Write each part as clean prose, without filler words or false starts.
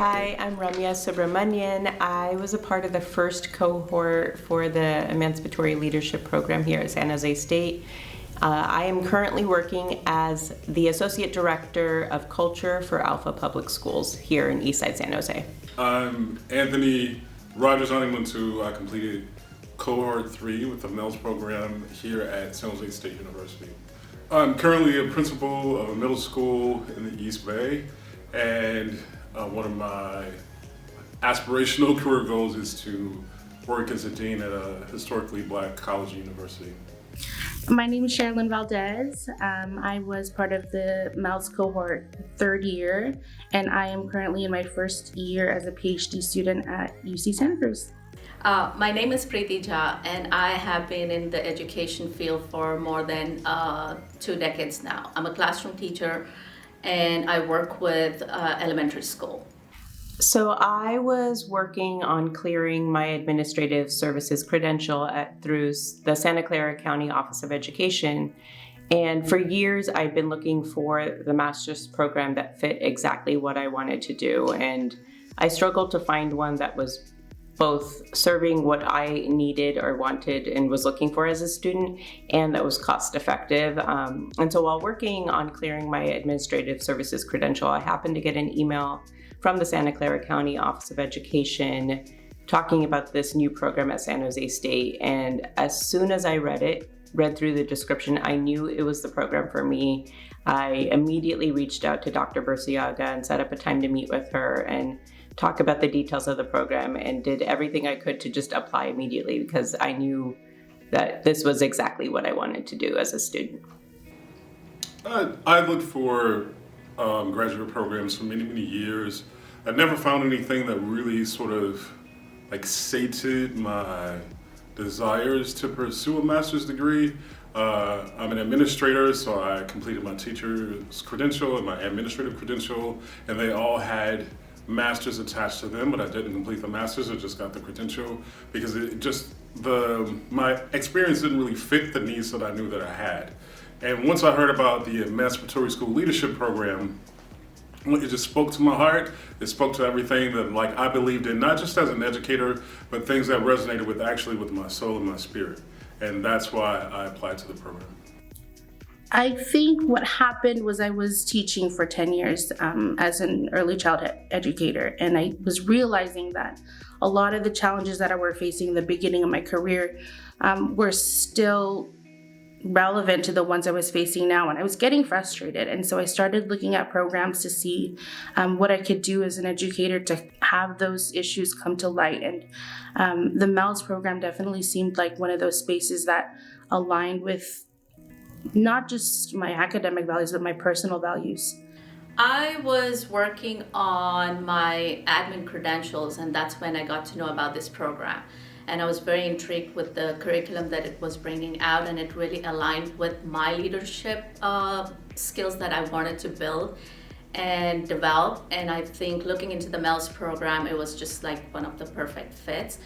Hi, I'm Ramya Subramanian. I was a part of the first cohort for the Emancipatory Leadership Program here at San Jose State. I am currently working as the Associate Director of Culture for Alpha Public Schools here in Eastside San Jose. I'm Anthony Rogers Honeyman. I completed cohort 3 with the MELS program here at San Jose State University. I'm currently a principal of a middle school in the East Bay, and one of my aspirational career goals is to work as a dean at a historically Black college or university. My name is Sherilyn Valdez. I was part of the MELS cohort third year, and I am currently in my first year as a PhD student at UC Santa Cruz. My name is Preeti Jha, and I have been in the education field for more than 2 decades now. I'm a classroom teacher, and I work with elementary school. So I was working on clearing my administrative services credential through the Santa Clara County Office of Education. And for years, I'd been looking for the master's program that fit exactly what I wanted to do. And I struggled to find one that was both serving what I needed or wanted and was looking for as a student, and that was cost effective. And so while working on clearing my administrative services credential, I happened to get an email from the Santa Clara County Office of Education talking about this new program at San Jose State. And as soon as I read through the description, I knew it was the program for me. I immediately reached out to Dr. Burciaga and set up a time to meet with her and talk about the details of the program, and did everything I could to just apply immediately because I knew that this was exactly what I wanted to do as a student. I looked for graduate programs for many years. I never found anything that really sort of sated my desires to pursue a master's degree. I'm an administrator, so I completed my teacher's credential and my administrative credential, and they all had masters attached to them, but I didn't complete the masters. I just got the credential because my experience didn't really fit the needs that I knew that I had. And once I heard about the Emancipatory School Leadership Program, it just spoke to my heart. It spoke to everything that I believed in, not just as an educator, but things that resonated with my soul and my spirit. And that's why I applied to the program. I think what happened was I was teaching for 10 years as an early childhood educator, and I was realizing that a lot of the challenges that I were facing in the beginning of my career were still relevant to the ones I was facing now, and I was getting frustrated. And so I started looking at programs to see what I could do as an educator to have those issues come to light. And the MELS program definitely seemed like one of those spaces that aligned with not just my academic values, but my personal values. I was working on my admin credentials, and that's when I got to know about this program. And I was very intrigued with the curriculum that it was bringing out, and it really aligned with my leadership skills that I wanted to build and develop. And I think looking into the MELS program, it was just one of the perfect fits.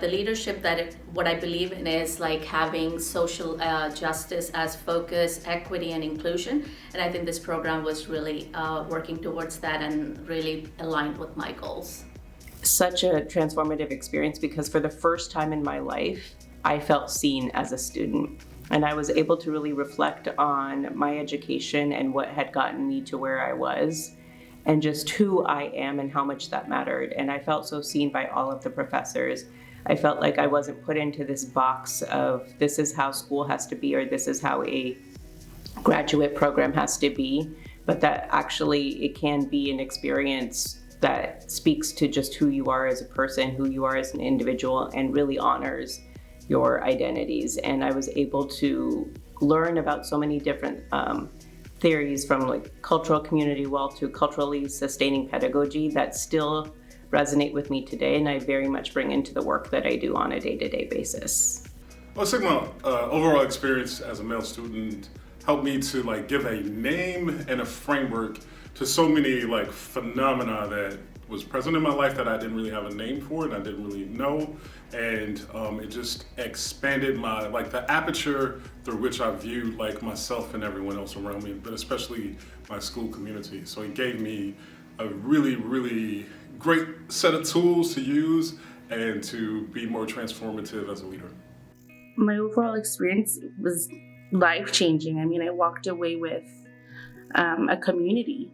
The leadership what I believe in is having social justice as focus, equity, and inclusion. And I think this program was really working towards that and really aligned with my goals. Such a transformative experience because for the first time in my life, I felt seen as a student. And I was able to really reflect on my education and what had gotten me to where I was, and just who I am and how much that mattered. And I felt so seen by all of the professors. I felt like I wasn't put into this box of this is how school has to be or this is how a graduate program has to be, but that actually it can be an experience that speaks to just who you are as a person, who you are as an individual, and really honors your identities. And I was able to learn about so many different theories from cultural community well to culturally sustaining pedagogy that still resonate with me today, and I very much bring into the work that I do on a day-to-day basis. Well, I think my overall experience as a male student helped me to give a name and a framework to so many phenomena that was present in my life that I didn't really have a name for and I didn't really know. And it just expanded my, the aperture through which I viewed myself and everyone else around me, but especially my school community. So it gave me a really, really great set of tools to use and to be more transformative as a leader. My overall experience was life-changing. I mean, I walked away with a community,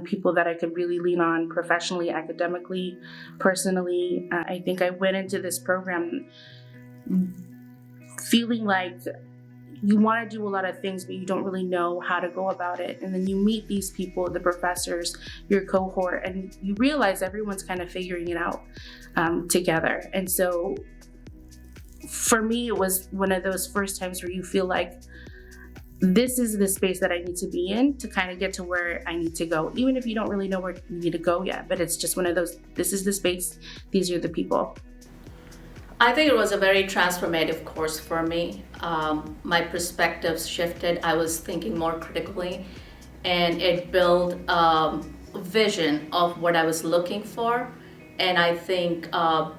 people that I could really lean on professionally, academically, personally. I think I went into this program feeling like you want to do a lot of things, but you don't really know how to go about it. And then you meet these people, the professors, your cohort, and you realize everyone's kind of figuring it out together. And so for me, it was one of those first times where you feel like this is the space that I need to be in to kind of get to where I need to go, even if you don't really know where you need to go yet. But it's just one of those, this is the space, these are the people. I think it was a very transformative course for me. My perspectives shifted. I was thinking more critically, and it built a vision of what I was looking for. And I think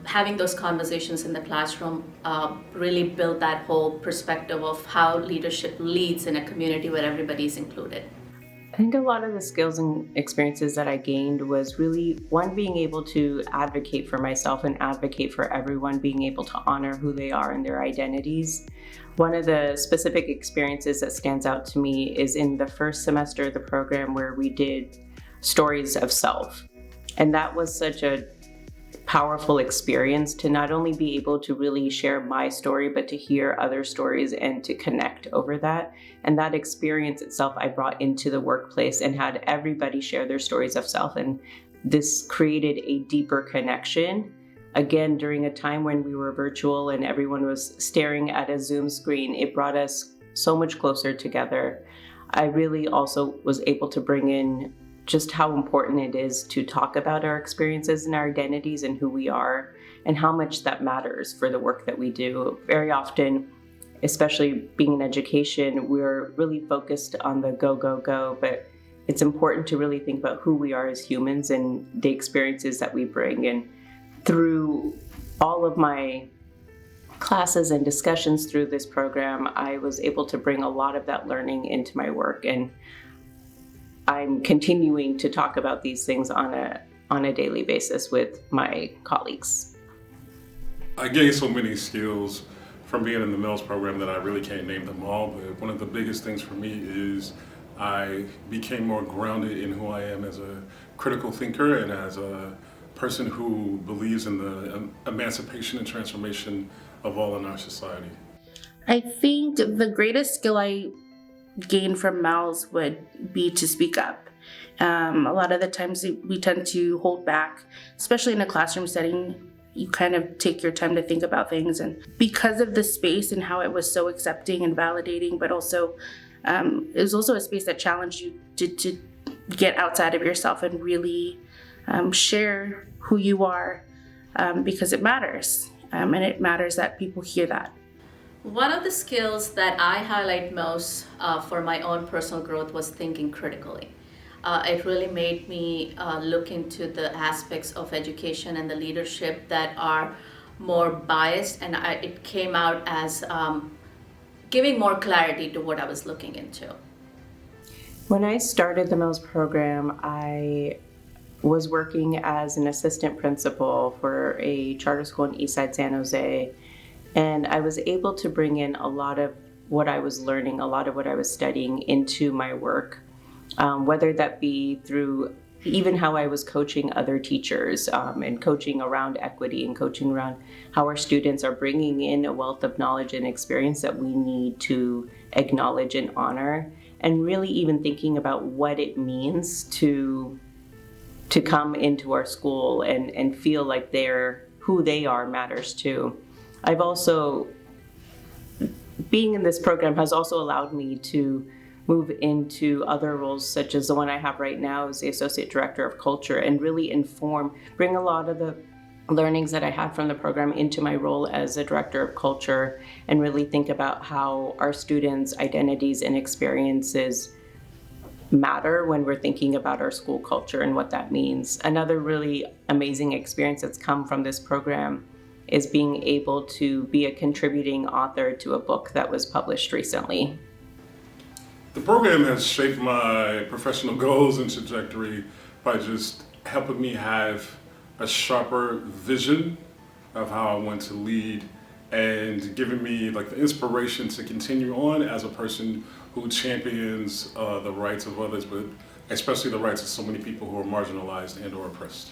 having those conversations in the classroom really built that whole perspective of how leadership leads in a community where everybody's included. I think a lot of the skills and experiences that I gained was really, one, being able to advocate for myself and advocate for everyone, being able to honor who they are and their identities. One of the specific experiences that stands out to me is in the first semester of the program where we did stories of self. And that was such a powerful experience to not only be able to really share my story, but to hear other stories and to connect over that. And that experience itself I brought into the workplace and had everybody share their stories of self. And this created a deeper connection. Again, during a time when we were virtual and everyone was staring at a Zoom screen, it brought us so much closer together. I really also was able to bring in just how important it is to talk about our experiences and our identities and who we are and how much that matters for the work that we do. Very often, especially being in education, we're really focused on the go, go, go, but it's important to really think about who we are as humans and the experiences that we bring. And through all of my classes and discussions through this program, I was able to bring a lot of that learning into my work. And I'm continuing to talk about these things on a daily basis with my colleagues. I gained so many skills from being in the MELS program that I really can't name them all, but one of the biggest things for me is I became more grounded in who I am as a critical thinker and as a person who believes in the emancipation and transformation of all in our society. I think the greatest skill I gain from MELS would be to speak up. A lot of the times we tend to hold back, especially in a classroom setting. You kind of take your time to think about things, and because of the space and how it was so accepting and validating, but also it was also a space that challenged you to get outside of yourself and really share who you are, because it matters, and it matters that people hear that. One of the skills that I highlight most for my own personal growth was thinking critically. It really made me look into the aspects of education and the leadership that are more biased, and it came out as giving more clarity to what I was looking into. When I started the MELS program, I was working as an assistant principal for a charter school in Eastside San Jose. And I was able to bring in a lot of what I was learning, a lot of what I was studying into my work, whether that be through even how I was coaching other teachers and coaching around equity and coaching around how our students are bringing in a wealth of knowledge and experience that we need to acknowledge and honor, and really even thinking about what it means to come into our school and feel like who they are matters too. I've also, being in this program has also allowed me to move into other roles, such as the one I have right now as the Associate Director of Culture, and really bring a lot of the learnings that I had from the program into my role as a Director of Culture, and really think about how our students' identities and experiences matter when we're thinking about our school culture and what that means. Another really amazing experience that's come from this program is being able to be a contributing author to a book that was published recently. The program has shaped my professional goals and trajectory by just helping me have a sharper vision of how I want to lead and giving me like the inspiration to continue on as a person who champions the rights of others, but especially the rights of so many people who are marginalized and or oppressed.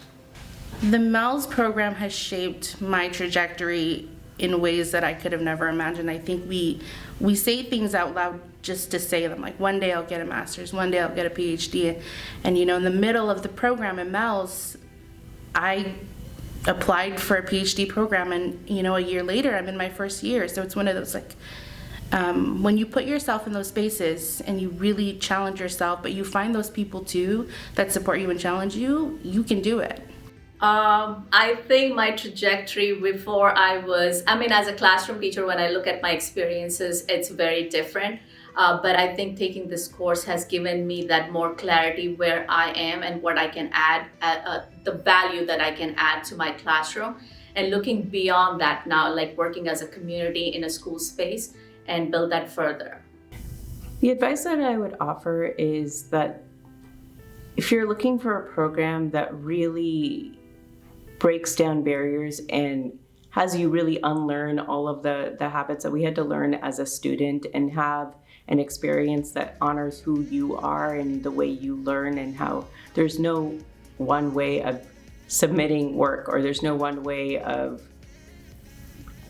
The MELS program has shaped my trajectory in ways that I could have never imagined. I think we say things out loud just to say them, like one day I'll get a master's, one day I'll get a PhD. And in the middle of the program in MELS, I applied for a PhD program, and a year later I'm in my first year. So it's one of those when you put yourself in those spaces and you really challenge yourself, but you find those people too that support you and challenge you, you can do it. I think my trajectory before as a classroom teacher, when I look at my experiences, it's very different. But I think taking this course has given me that more clarity where I am and what I can add, the value that I can add to my classroom. And looking beyond that now, like working as a community in a school space and build that further. The advice that I would offer is that if you're looking for a program that really breaks down barriers and has you really unlearn all of the habits that we had to learn as a student and have an experience that honors who you are and the way you learn, and how there's no one way of submitting work or there's no one way of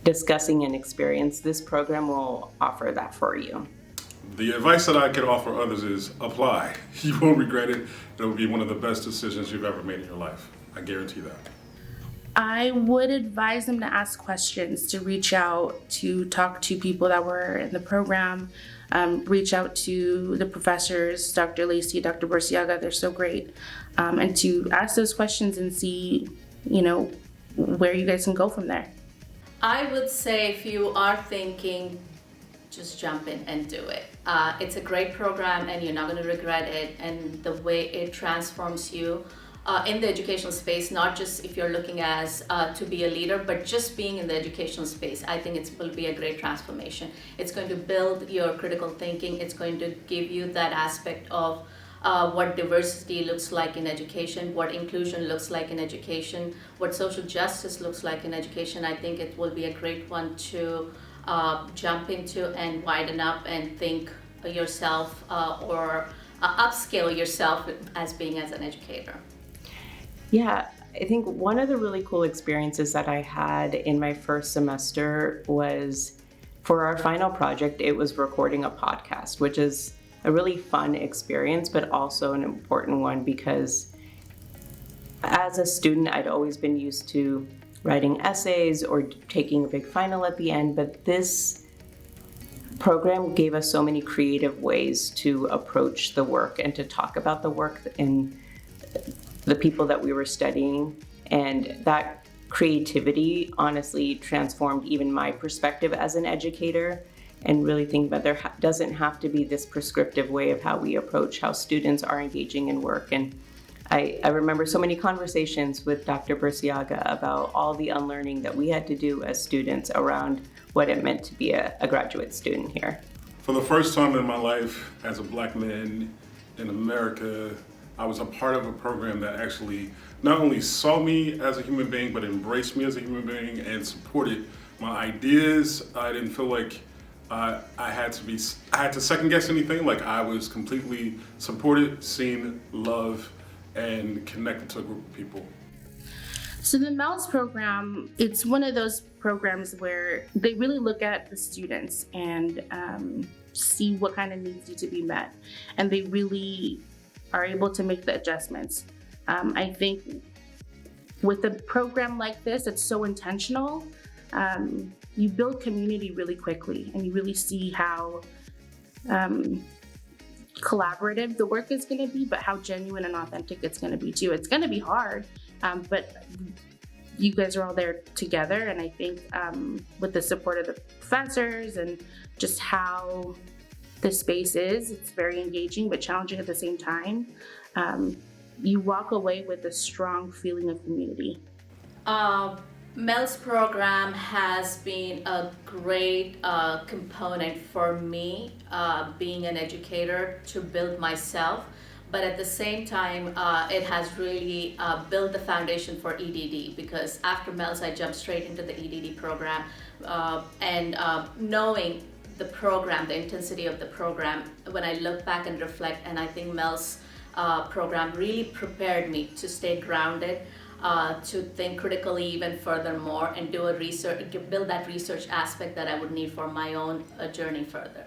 discussing an experience, this program will offer that for you. The advice that I could offer others is apply. You won't regret it. It will be one of the best decisions you've ever made in your life. I guarantee that. I would advise them to ask questions, to reach out, to talk to people that were in the program, reach out to the professors, Dr. Lacey, Dr. Burciaga, they're so great, and to ask those questions and see, where you guys can go from there. I would say if you are thinking, just jump in and do it. It's a great program and you're not going to regret it, and the way it transforms you in the educational space, not just if you're looking as to be a leader, but just being in the educational space. I think it will be a great transformation. It's going to build your critical thinking. It's going to give you that aspect of what diversity looks like in education, what inclusion looks like in education, what social justice looks like in education. I think it will be a great one to jump into and widen up and think yourself or upscale yourself as being as an educator. Yeah, I think one of the really cool experiences that I had in my first semester was for our final project, it was recording a podcast, which is a really fun experience, but also an important one because as a student, I'd always been used to writing essays or taking a big final at the end, but this program gave us so many creative ways to approach the work and to talk about the work and the people that we were studying, and that creativity honestly transformed even my perspective as an educator, and really think that there doesn't have to be this prescriptive way of how we approach how students are engaging in work. And I remember so many conversations with Dr. Burciaga about all the unlearning that we had to do as students around what it meant to be a graduate student here. For the first time in my life as a Black man in America, I was a part of a program that actually not only saw me as a human being, but embraced me as a human being and supported my ideas. I didn't feel like I had to second guess anything. Like I was completely supported, seen, loved, and connected to a group of people. So the MELS program, it's one of those programs where they really look at the students and see what kind of needs need to be met. And they really are able to make the adjustments. I think with a program like this, it's so intentional. You build community really quickly, and you really see how collaborative the work is going to be, but how genuine and authentic it's going to be too. It's going to be hard, but you guys are all there together, and I think with the support of the professors and just how the space is, it's very engaging but challenging at the same time. You walk away with a strong feeling of community. MELS program has been a great component for me being an educator to build myself, but at the same time, it has really built the foundation for EDD, because after MELS, I jumped straight into the EDD program, and knowing the program, the intensity of the program, when I look back and reflect, and I think MELS program really prepared me to stay grounded, to think critically even furthermore, and do a research, build that research aspect that I would need for my own journey further.